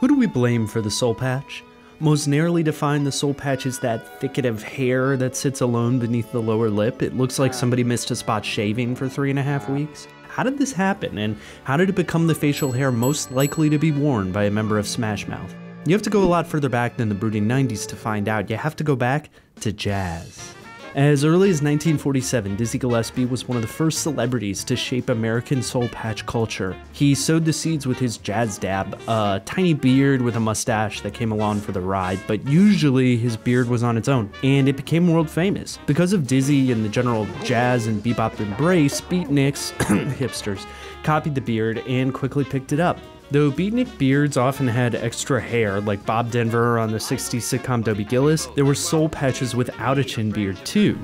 Who do we blame for the soul patch? Most narrowly defined, the soul patch is that thicket of hair that sits alone beneath the lower lip. It looks like somebody missed a spot shaving for 3.5 weeks. How did this happen, and how did it become the facial hair most likely to be worn by a member of Smash Mouth? You have to go a lot further back than the brooding 90s to find out. You have to go back to jazz. As early as 1947, Dizzy Gillespie was one of the first celebrities to shape American soul patch culture. He sowed the seeds with his jazz dab, a tiny beard with a mustache that came along for the ride, but usually his beard was on its own, and it became world famous. Because of Dizzy and the general jazz and bebop embrace, beatniks, hipsters, copied the beard and quickly picked it up. Though beatnik beards often had extra hair, like Bob Denver on the 60s sitcom Dobie Gillis, there were soul patches without a chin beard too.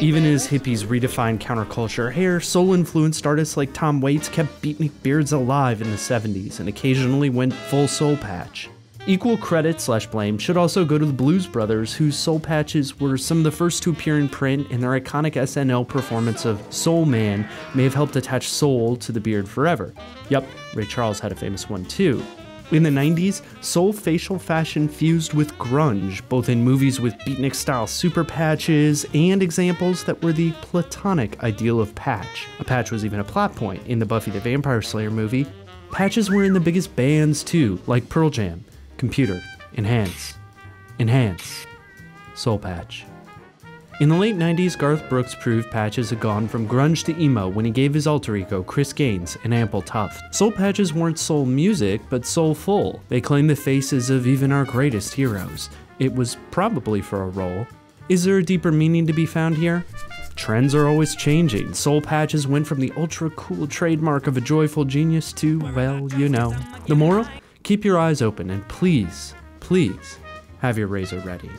Even as hippies redefined counterculture hair, soul-influenced artists like Tom Waits kept beatnik beards alive in the 70s and occasionally went full soul patch. Equal credit / blame should also go to the Blues Brothers, whose soul patches were some of the first to appear in print, and their iconic SNL performance of Soul Man may have helped attach soul to the beard forever. Yup, Ray Charles had a famous one too. In the 90s, soul facial fashion fused with grunge, both in movies with beatnik-style super patches and examples that were the platonic ideal of patch. A patch was even a plot point in the Buffy the Vampire Slayer movie. Patches were in the biggest bands too, like Pearl Jam. Computer, enhance, soul patch. In the late 90s, Garth Brooks proved patches had gone from grunge to emo when he gave his alter ego Chris Gaines an ample tuft. Soul patches weren't soul music, but soulful. They claimed the faces of even our greatest heroes. It was probably for a role. Is there a deeper meaning to be found here? Trends are always changing. Soul patches went from the ultra cool trademark of a joyful genius to, well, you know. The moral? Keep your eyes open and please, please, have your razor ready.